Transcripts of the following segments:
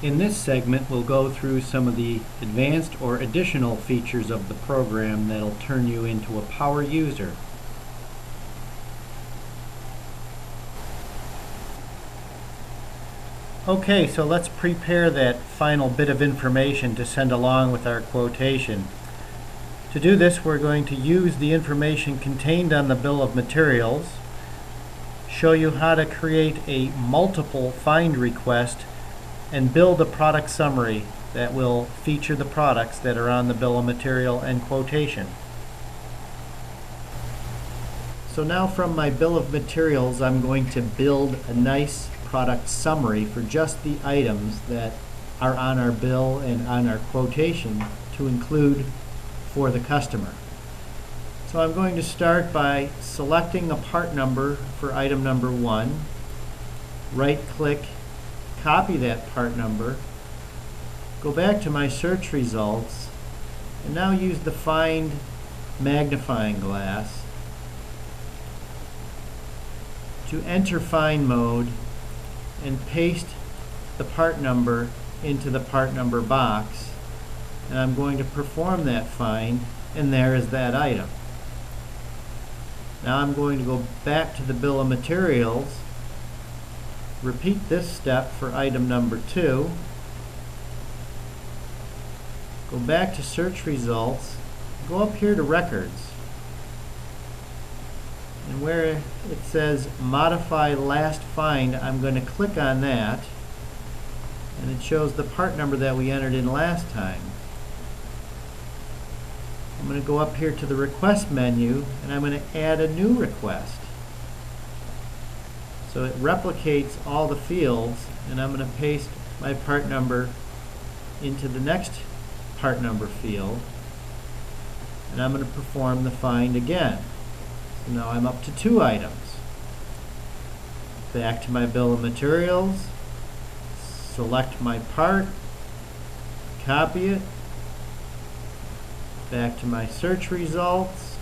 In this segment, we'll go through some of the advanced or additional features of the program that'll turn you into a power user. Okay, so let's prepare that final bit of information to send along with our quotation. To do this, we're going to use the information contained on the bill of materials, show you how to create a multiple find request, and build a product summary that will feature the products that are on the bill of material and quotation. So now from my bill of materials, I'm going to build a nice product summary for just the items that are on our bill and on our quotation to include for the customer. So I'm going to start by selecting a part number for item number 1, right-click, copy that part number, go back to my search results, and now use the Find magnifying glass to enter Find mode and paste the part number into the part number box, and I'm going to perform that find, and there is that item. Now I'm going to go back to the bill of materials, repeat this step for item number 2, go back to search results, go up here to records, and where it says modify last find, I'm going to click on that, and it shows the part number that we entered in last time. I'm going to go up here to the request menu, and I'm going to add a new request. So it replicates all the fields, and I'm going to paste my part number into the next part number field, and I'm going to perform the find again. So now I'm up to 2 items. Back to my bill of materials, select my part, copy it, back to my search results,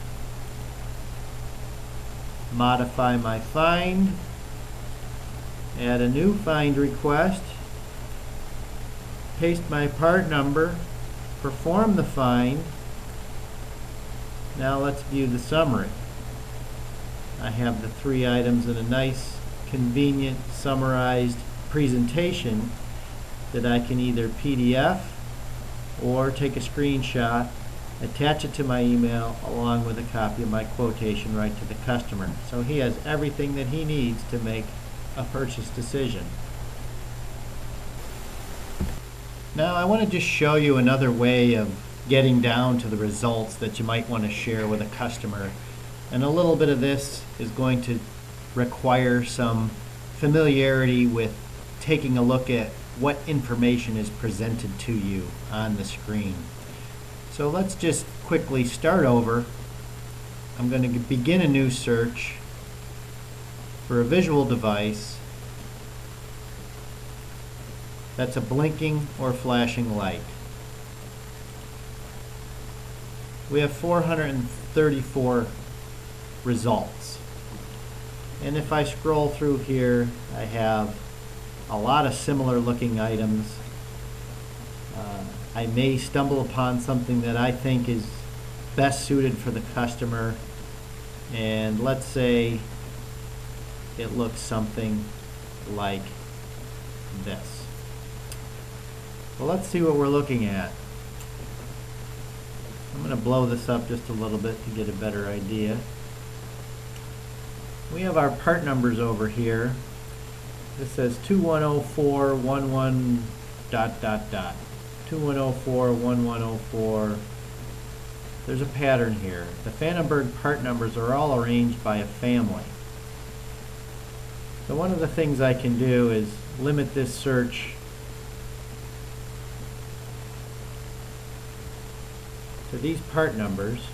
modify my find, add a new find request, paste my part number, perform the find. Now let's view the summary. I have the 3 items in a nice, convenient, summarized presentation that I can either PDF or take a screenshot, attach it to my email along with a copy of my quotation right to the customer. So he has everything that he needs to make a purchase decision. Now I want to just show you another way of getting down to the results that you might want to share with a customer. And a little bit of this is going to require some familiarity with taking a look at what information is presented to you on the screen. So let's just quickly start over. I'm going to begin a new search for a visual device that's a blinking or flashing light. We have 434 results. And if I scroll through here, I have a lot of similar looking items. I may stumble upon something that I think is best suited for the customer, and let's say it looks something like this. Well, let's see what we're looking at. I'm going to blow this up just a little bit to get a better idea. We have our part numbers over here. This says 210411 ... 2104 1104. There's a pattern here. The Pfannenberg part numbers are all arranged by a family. So one of the things I can do is limit this search to these part numbers.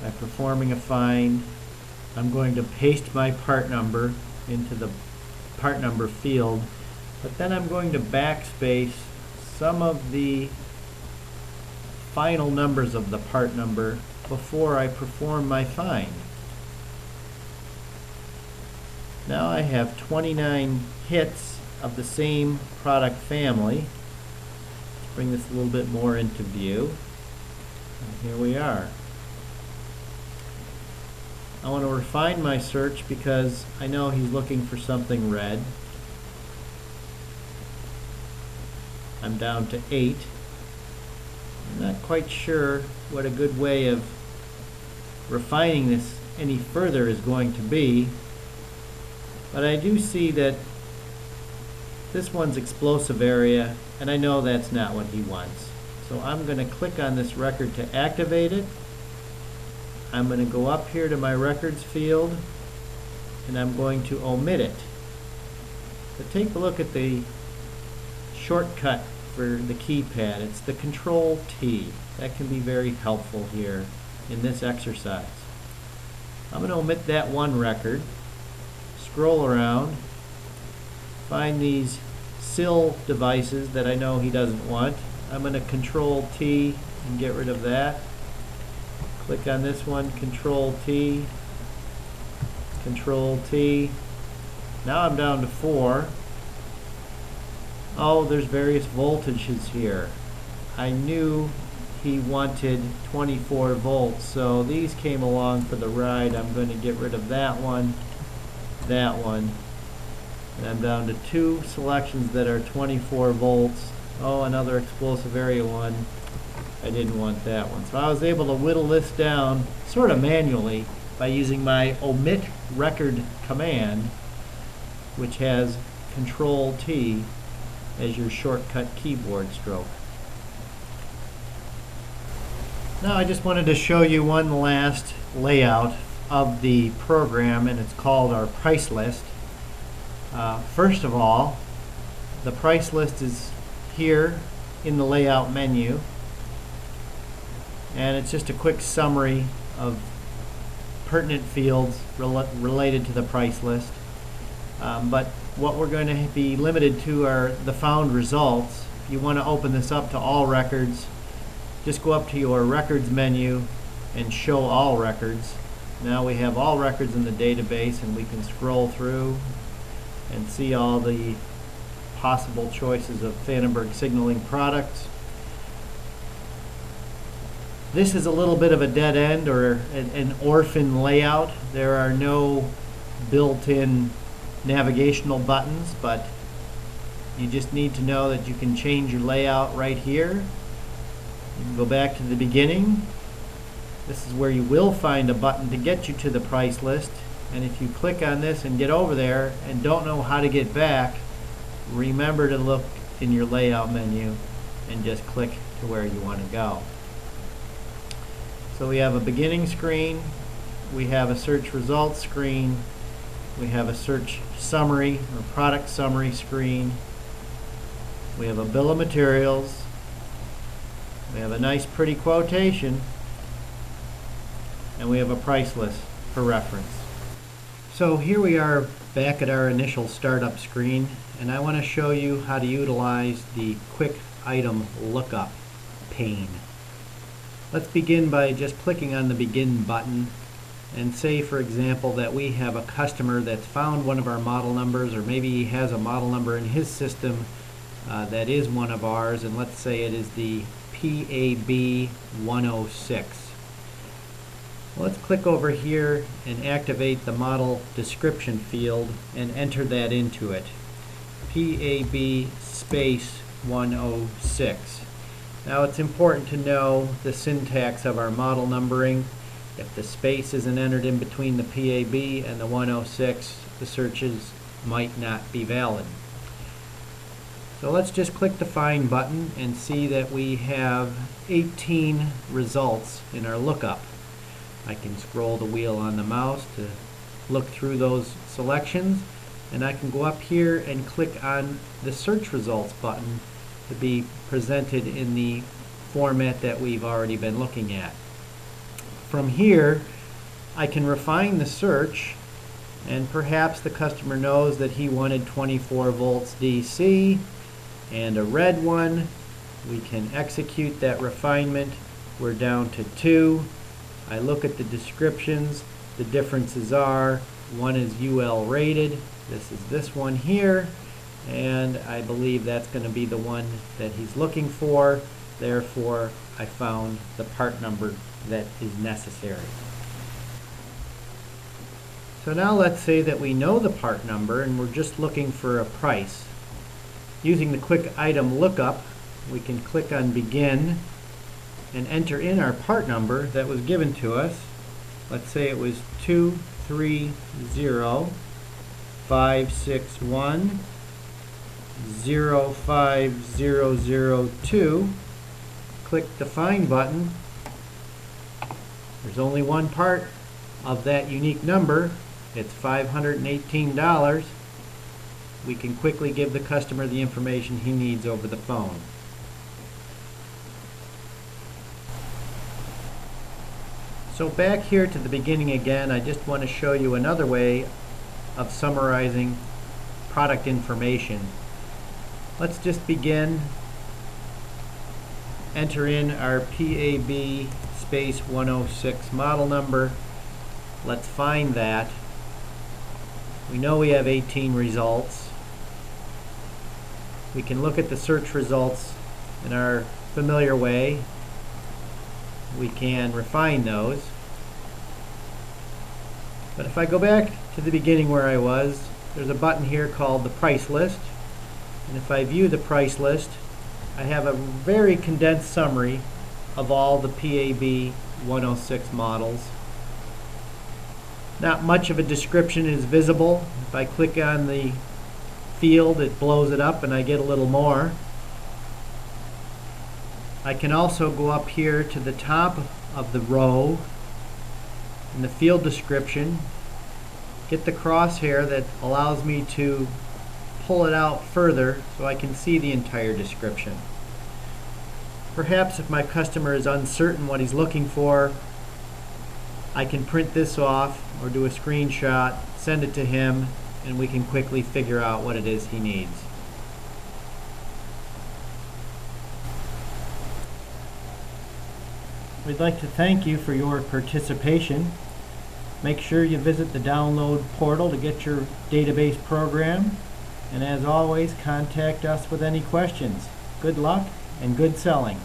By performing a find, I'm going to paste my part number into the part number field, but then I'm going to backspace some of the final numbers of the part number before I perform my find. Now I have 29 hits of the same product family. Let's bring this a little bit more into view. And here we are. I want to refine my search because I know he's looking for something red. I'm down to 8. I'm not quite sure what a good way of refining this any further is going to be, but I do see that this one's explosive area, and I know that's not what he wants. So I'm going to click on this record to activate it. I'm going to go up here to my records field, and I'm going to omit it. But take a look at the shortcut for the keypad. It's the Control T. That can be very helpful here in this exercise. I'm going to omit that one record, scroll around, find these sill devices that I know he doesn't want. I'm going to Control T and get rid of that. Click on this one, Control T, Control T. Now I'm down to 4. Oh, there's various voltages here. I knew he wanted 24 volts, so these came along for the ride. I'm going to get rid of that one, and I'm down to 2 selections that are 24 volts. Oh, another explosive area one. I didn't want that one. So I was able to whittle this down sort of manually by using my omit record command, which has Control T as your shortcut keyboard stroke. Now I just wanted to show you one last layout of the program, and it's called our price list. First of all, the price list is here in the layout menu, and it's just a quick summary of pertinent fields related to the price list. But what we're going to be limited to are the found results. If you want to open this up to all records, just go up to your records menu and show all records. Now we have all records in the database, and we can scroll through and see all the possible choices of Pfannenberg signaling products. This is a little bit of a dead end, or an orphan layout. There are no built-in navigational buttons, but you just need to know that you can change your layout right here. You can go back to the beginning. This is where you will find a button to get you to the price list, and if you click on this and get over there and don't know how to get back, remember to look in your layout menu and just click to where you want to go. So we have a beginning screen, we have a search results screen, we have a search summary or product summary screen, we have a bill of materials, we have a nice pretty quotation, and we have a price list for reference. So here we are back at our initial startup screen, and I want to show you how to utilize the quick item lookup pane. Let's begin by just clicking on the begin button, and say for example that we have a customer that's found one of our model numbers, or maybe he has a model number in his system that is one of ours, and let's say it is the PAB 106. Let's click over here and activate the model description field and enter that into it. PAB space 106. Now it's important to know the syntax of our model numbering. If the space isn't entered in between the PAB and the 106, the searches might not be valid. So let's just click the Find button and see that we have 18 results in our lookup. I can scroll the wheel on the mouse to look through those selections, and I can go up here and click on the Search Results button to be presented in the format that we've already been looking at. From here, I can refine the search, and perhaps the customer knows that he wanted 24 volts DC and a red one. We can execute that refinement. We're down to 2. I look at the descriptions. The differences are, one is UL rated, this is this one here, and I believe that's going to be the one that he's looking for. Therefore, I found the part number that is necessary. So now let's say that we know the part number and we're just looking for a price. Using the quick item lookup, we can click on Begin and enter in our part number that was given to us. Let's say it was 230-561-05002. Click the Find button. There's only one part of that unique number. It's $518. We can quickly give the customer the information he needs over the phone. So back here to the beginning again, I just want to show you another way of summarizing product information. Let's just begin. Enter in our PAB space 106 model number. Let's find that. We know we have 18 results. We can look at the search results in our familiar way. We can refine those. But if I go back to the beginning where I was, there's a button here called the price list. And if I view the price list, I have a very condensed summary of all the PAB 106 models. Not much of a description is visible. If I click on the field, it blows it up and I get a little more. I can also go up here to the top of the row in the field description, get the crosshair that allows me to pull it out further so I can see the entire description. Perhaps if my customer is uncertain what he's looking for, I can print this off or do a screenshot, send it to him, and we can quickly figure out what it is he needs. We'd like to thank you for your participation. Make sure you visit the download portal to get your database program. And as always, contact us with any questions. Good luck and good selling.